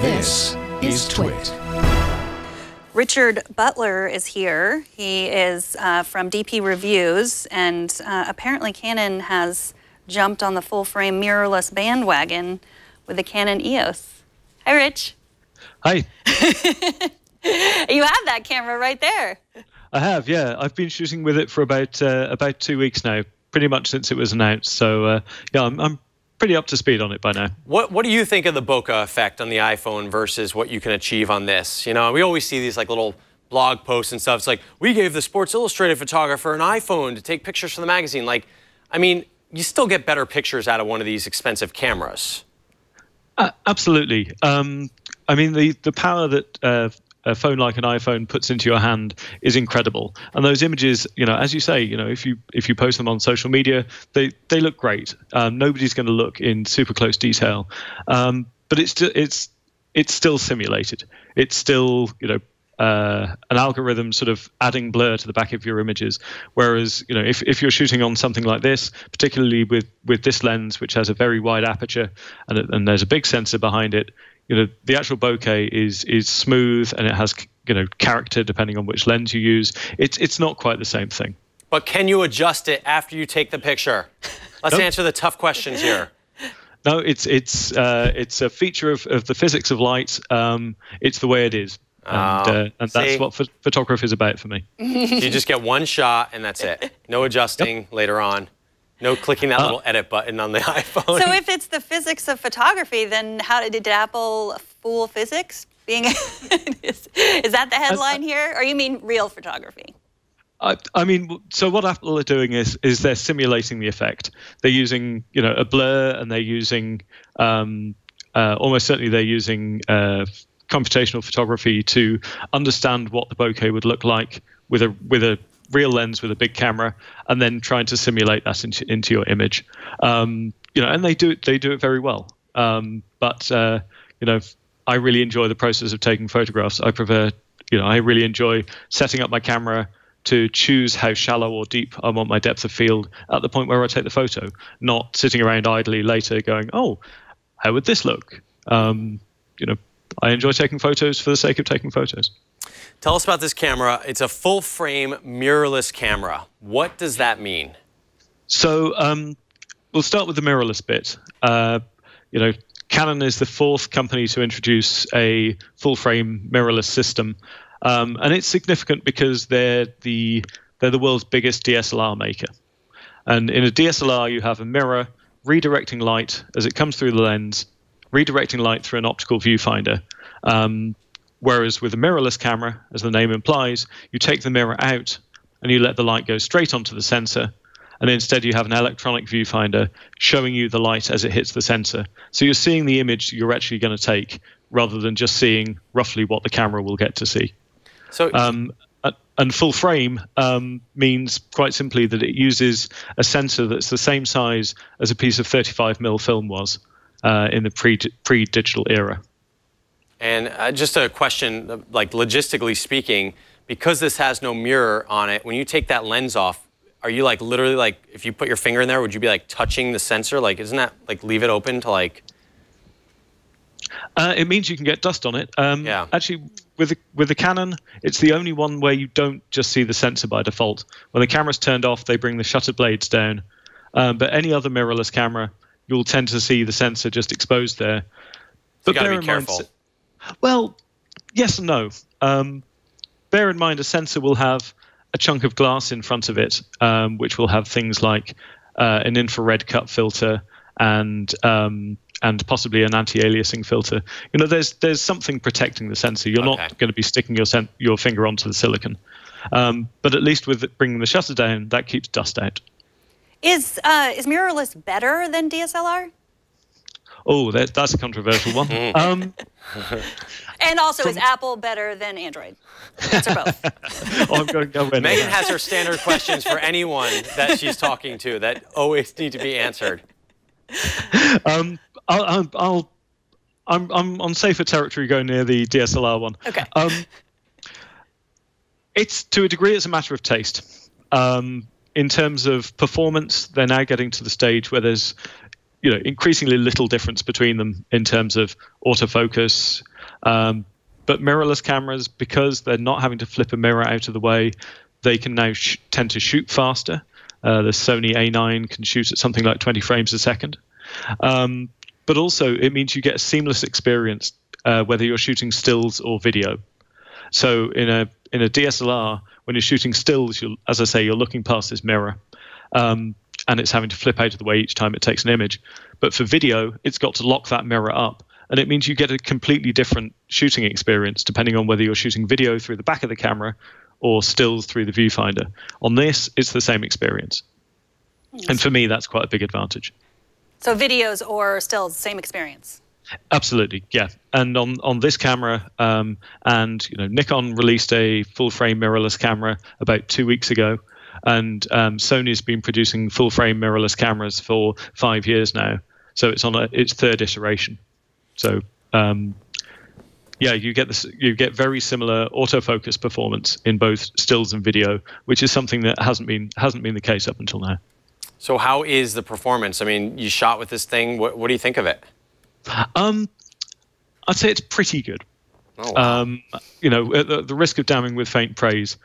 This is TWiT. Richard Butler is here. He is from DPReviews, and apparently Canon has jumped on the full-frame mirrorless bandwagon with the Canon EOS. Hi, Rich. Hi. You have that camera right there. I have, yeah. I've been shooting with it for about 2 weeks now, pretty much since it was announced. So, yeah, I'm pretty up to speed on it by now. What do you think of the bokeh effect on the iPhone versus what you can achieve on this? You know, we always see these like little blog posts and stuff. It's like, we gave the Sports Illustrated photographer an iPhone to take pictures for the magazine. Like, I mean, you still get better pictures out of one of these expensive cameras. Absolutely. I mean, the power that a phone like an iPhone puts into your hand is incredible. And those images, you know, as you say, you know, if you post them on social media, they look great. Nobody's going to look in super close detail, but it's still simulated. It's still, you know, an algorithm sort of adding blur to the back of your images. Whereas, you know, if you're shooting on something like this, particularly with this lens, which has a very wide aperture and there's a big sensor behind it, you know, the actual bokeh is smooth and it has, you know, character depending on which lens you use. It's not quite the same thing. But can you adjust it after you take the picture? Let's answer the tough questions here. No, it's a feature of the physics of light. It's the way it is. And that's what photography is about for me. So you just get one shot and that's it. No adjusting later on. No clicking that little edit button on the iPhone. So if it's the physics of photography, then how did Apple fool physics? Is that the headline here? Or you mean real photography? I mean, so what Apple are doing is they're simulating the effect. They're using, you know, a blur, and they're using almost certainly they're using computational photography to understand what the bokeh would look like with a real lens with a big camera, and then trying to simulate that into your image. You know, and they do it very well. But you know, I really enjoy the process of taking photographs. I really enjoy setting up my camera to choose how shallow or deep I want my depth of field at the point where I take the photo, not sitting around idly later going, oh, how would this look? You know, I enjoy taking photos for the sake of taking photos. Tell us about this camera. It's a full-frame mirrorless camera. What does that mean? So we'll start with the mirrorless bit. You know, Canon is the fourth company to introduce a full-frame mirrorless system, and it's significant because they're the world's biggest DSLR maker. And in a DSLR, you have a mirror redirecting light as it comes through the lens, redirecting light through an optical viewfinder. Whereas with a mirrorless camera, as the name implies, you take the mirror out and you let the light go straight onto the sensor. And instead you have an electronic viewfinder showing you the light as it hits the sensor. So you're seeing the image you're actually going to take rather than just seeing roughly what the camera will get to see. So, and full frame means quite simply that it uses a sensor that's the same size as a piece of 35mm film was in the pre-digital era. And just a question, like logistically speaking, because this has no mirror on it, when you take that lens off, are you like literally like, if you put your finger in there, would you be like touching the sensor? Like, isn't that like leave it open to like? It means you can get dust on it. Yeah. Actually, with the Canon, it's the only one where you don't just see the sensor by default. When the camera's turned off, they bring the shutter blades down. But any other mirrorless camera, you'll tend to see the sensor just exposed there. But you gotta be careful. Well, yes and no. Bear in mind, a sensor will have a chunk of glass in front of it, which will have things like an infrared cut filter and possibly an anti-aliasing filter. You know, there's something protecting the sensor. You're not going to be sticking your finger onto the silicon. But at least with bringing the shutter down, that keeps dust out. Is mirrorless better than DSLR? Oh, that's a controversial one. And also, is Apple better than Android? Answer both. I'm going to go in. Megan has her standard questions for anyone that she's talking to that always need to be answered. I'm on safer territory going near the DSLR one. Okay. It's to a degree, it's a matter of taste. In terms of performance, they're now getting to the stage where there's, you know, increasingly little difference between them in terms of autofocus, But mirrorless cameras, because they're not having to flip a mirror out of the way, they can now tend to shoot faster. The Sony A9 can shoot at something like 20 frames a second. But also, it means you get a seamless experience whether you're shooting stills or video. So in a DSLR, when you're shooting stills, as I say, you're looking past this mirror, and it's having to flip out of the way each time it takes an image. But for video, it's got to lock that mirror up. And it means you get a completely different shooting experience depending on whether you're shooting video through the back of the camera or stills through the viewfinder. On this, it's the same experience. Yes. And for me, that's quite a big advantage. So videos or stills, same experience? Absolutely, yeah. And on this camera, and Nikon released a full-frame mirrorless camera about 2 weeks ago, and Sony's been producing full-frame mirrorless cameras for 5 years now. So it's on its third iteration. So, yeah, you get very similar autofocus performance in both stills and video, which is something that hasn't been the case up until now. So, how is the performance? I mean, you shot with this thing. What do you think of it? I'd say it's pretty good. Oh, wow. At the risk of damning with faint praise,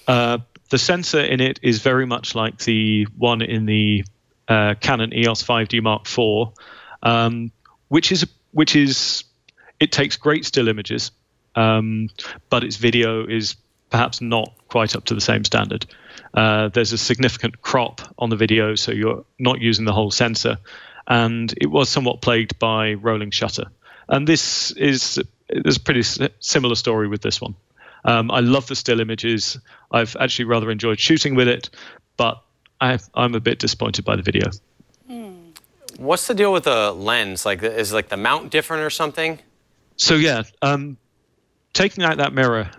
the sensor in it is very much like the one in the Canon EOS 5D Mark IV, which is it takes great still images, but its video is perhaps not quite up to the same standard. There's a significant crop on the video, so you're not using the whole sensor, and it was somewhat plagued by rolling shutter. And there's a pretty similar story with this one. I love the still images. I've actually rather enjoyed shooting with it, but I'm a bit disappointed by the video. What's the deal with the lens? Is the mount different or something? So yeah, taking out that mirror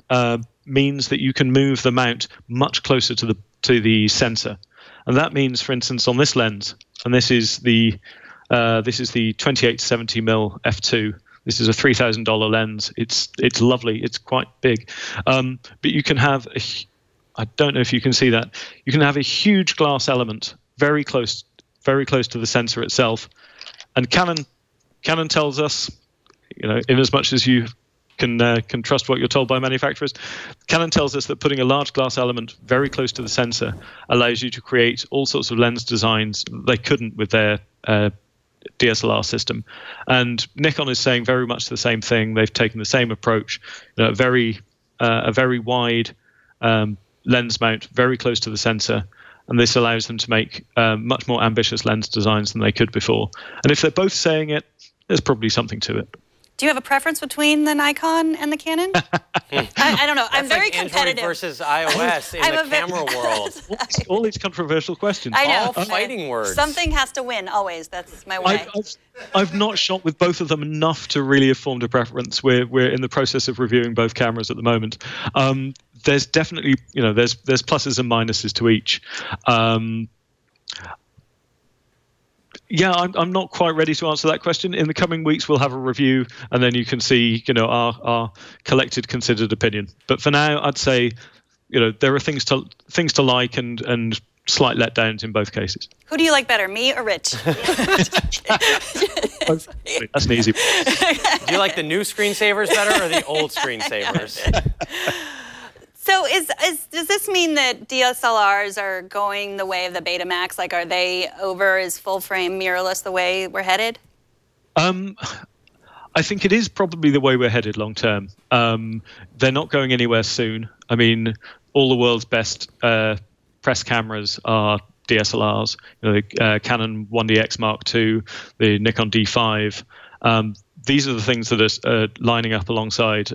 means that you can move the mount much closer to the sensor, and that means, for instance, on this lens, and this is the 28-70mm f2. This is a $3,000 lens. It's lovely. It's quite big, but you can have I don't know if you can see that. You can have a huge glass element very close to the sensor itself, and Canon tells us, in as much as you can trust what you're told by manufacturers, Canon tells us that putting a large glass element very close to the sensor allows you to create all sorts of lens designs they couldn't with their DSLR system. And Nikon is saying very much the same thing. They've taken the same approach, a very wide lens mount very close to the sensor, and this allows them to make much more ambitious lens designs than they could before. And if they're both saying it, there's probably something to it. Do you have a preference between the Nikon and the Canon? I don't know. I'm very competitive. Android versus iOS in the camera world. All these controversial questions. I know. All fighting words. Something has to win, always. That's my way. I've not shot with both of them enough to really have formed a preference. We're in the process of reviewing both cameras at the moment. There's definitely, there's pluses and minuses to each. Yeah, I'm not quite ready to answer that question. In the coming weeks, we'll have a review, and then you can see, our collected, considered opinion. But for now, I'd say, there are things to like and slight letdowns in both cases. Who do you like better, me or Rich? That's an easy one. Do you like the new screensavers better or the old screensavers? So does this mean that DSLRs are going the way of the Betamax? Are they over? Is full-frame mirrorless the way we're headed? I think it is probably the way we're headed long term. They're not going anywhere soon. I mean, all the world's best press cameras are DSLRs. The Canon 1DX Mark II, the Nikon D5. These are the things that are lining up alongside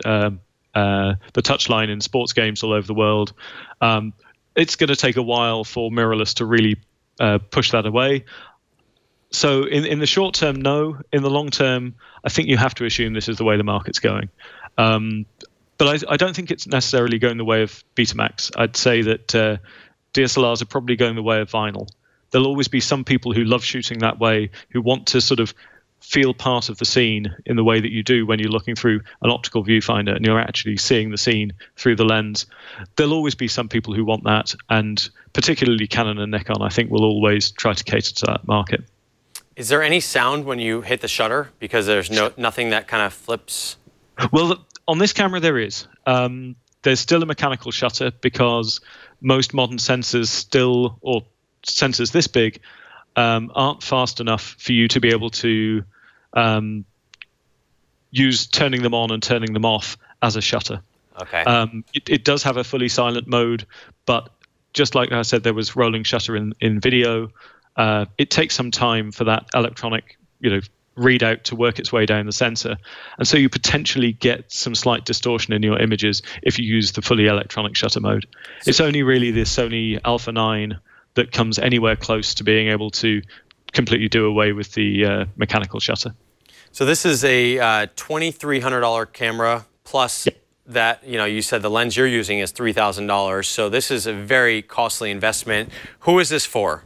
the touchline in sports games all over the world. It's going to take a while for mirrorless to really push that away. So in the short term, no. In the long term, I think you have to assume this is the way the market's going. But I don't think it's necessarily going the way of Betamax. I'd say that DSLRs are probably going the way of vinyl. There'll always be some people who love shooting that way, who want to sort of feel part of the scene in the way that you do when you're looking through an optical viewfinder and you're actually seeing the scene through the lens. There'll always be some people who want that, and particularly Canon and Nikon, I think, will always try to cater to that market. Is there any sound when you hit the shutter? Because there's nothing that kind of flips Well, on this camera there is. There's still a mechanical shutter because most modern sensors still, or sensors this big, aren't fast enough for you to be able to use turning them on and turning them off as a shutter. Okay. It does have a fully silent mode, but just like I said, there was rolling shutter in video. It takes some time for that electronic, readout to work its way down the sensor, and so you potentially get some slight distortion in your images if you use the fully electronic shutter mode. It's only really the Sony Alpha 9 that comes anywhere close to being able to completely do away with the mechanical shutter. So this is a $2,300 camera plus. Yep. That, you said the lens you're using is $3,000. So this is a very costly investment. Who is this for?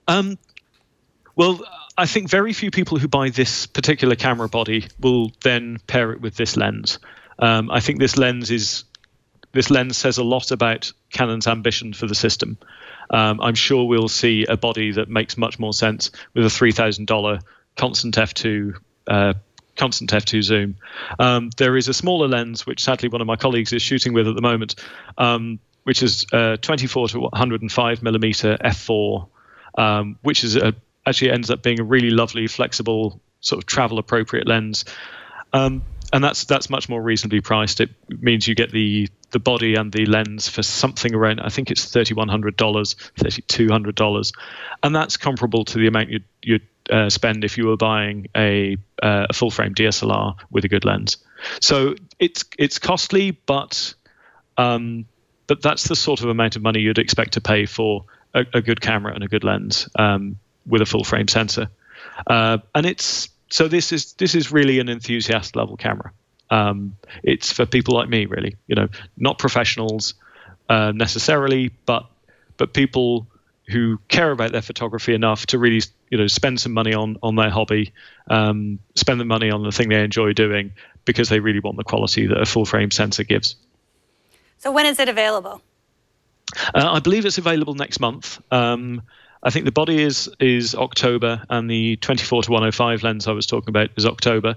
Well, I think very few people who buy this particular camera body will then pair it with this lens. I think this lens says a lot about Canon's ambition for the system. I'm sure we'll see a body that makes much more sense with a $3,000 constant f2 zoom. There is a smaller lens, which sadly one of my colleagues is shooting with at the moment, which is 24 to 105 millimeter f4, which is actually ends up being a really lovely, flexible, sort of travel appropriate lens. And that's much more reasonably priced. It means you get the body and the lens for something around, I think it's $3,100, $3,200, and that's comparable to the amount you'd spend if you were buying a full frame DSLR with a good lens. So it's costly, but that's the sort of amount of money you'd expect to pay for a good camera and a good lens with a full frame sensor. And this is really an enthusiast level camera. It's for people like me, really. Not professionals necessarily, but people who care about their photography enough to really spend some money on their hobby, spend the money on the thing they enjoy doing because they really want the quality that a full frame sensor gives. So when is it available? I believe it's available next month. I think the body is October, and the 24 to 105 lens I was talking about is October.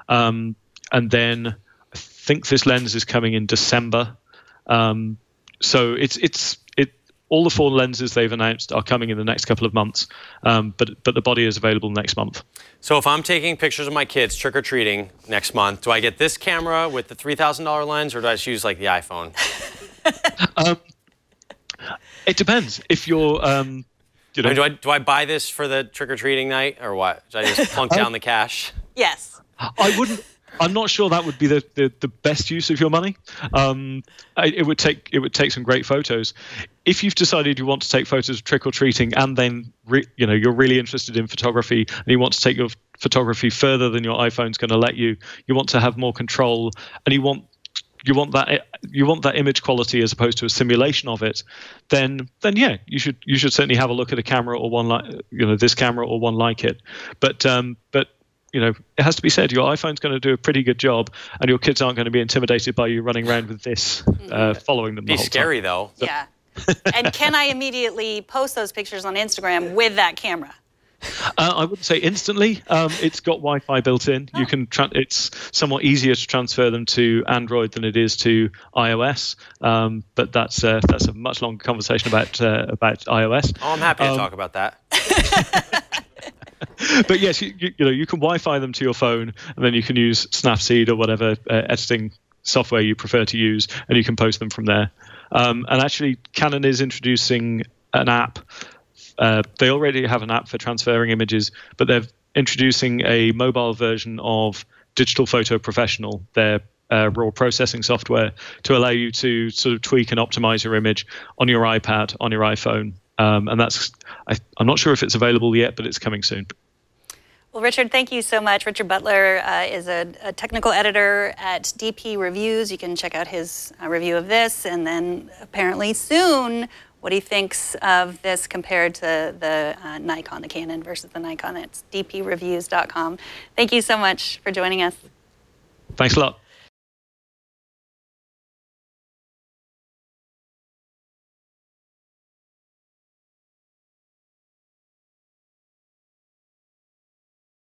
And then I think this lens is coming in December. So all the 4 lenses they've announced are coming in the next couple of months, but the body is available next month. So if I'm taking pictures of my kids trick-or-treating next month, do I get this camera with the $3,000 lens, or do I just use like the iPhone? It depends. If you're, do I buy this for the trick-or-treating night, or what? Should I just plunk down the cash? Yes. I wouldn't. I'm not sure that would be the best use of your money. It would take some great photos. If you've decided you want to take photos of trick-or-treating, and then you're really interested in photography and you want to take your photography further than your iPhone's going to let you, you want to have more control, and you want that image quality as opposed to a simulation of it, then yeah, you should certainly have a look at a camera or one like this camera or one like it. But it has to be said, your iPhone's going to do a pretty good job, and your kids aren't going to be intimidated by you running around with this, following them the whole time. Be scary, though. So. Yeah. And can I immediately post those pictures on Instagram with that camera? I wouldn't say instantly. It's got Wi-Fi built in. You can. It's somewhat easier to transfer them to Android than it is to iOS. But that's a much longer conversation about iOS. Oh, I'm happy to talk about that. But yes, you can Wi-Fi them to your phone, and then you can use Snapseed or whatever editing software you prefer to use, and you can post them from there. And actually, Canon is introducing an app. They already have an app for transferring images, but they're introducing a mobile version of Digital Photo Professional, their raw processing software, to allow you to sort of tweak and optimize your image on your iPad, on your iPhone. And that's, I'm not sure if it's available yet, but it's coming soon. Well, Richard, thank you so much. Richard Butler is a technical editor at DPReviews. You can check out his review of this, and then apparently soon what he thinks of this compared to the Nikon, the Canon versus the Nikon. It's dpreviews.com. Thank you so much for joining us. Thanks a lot.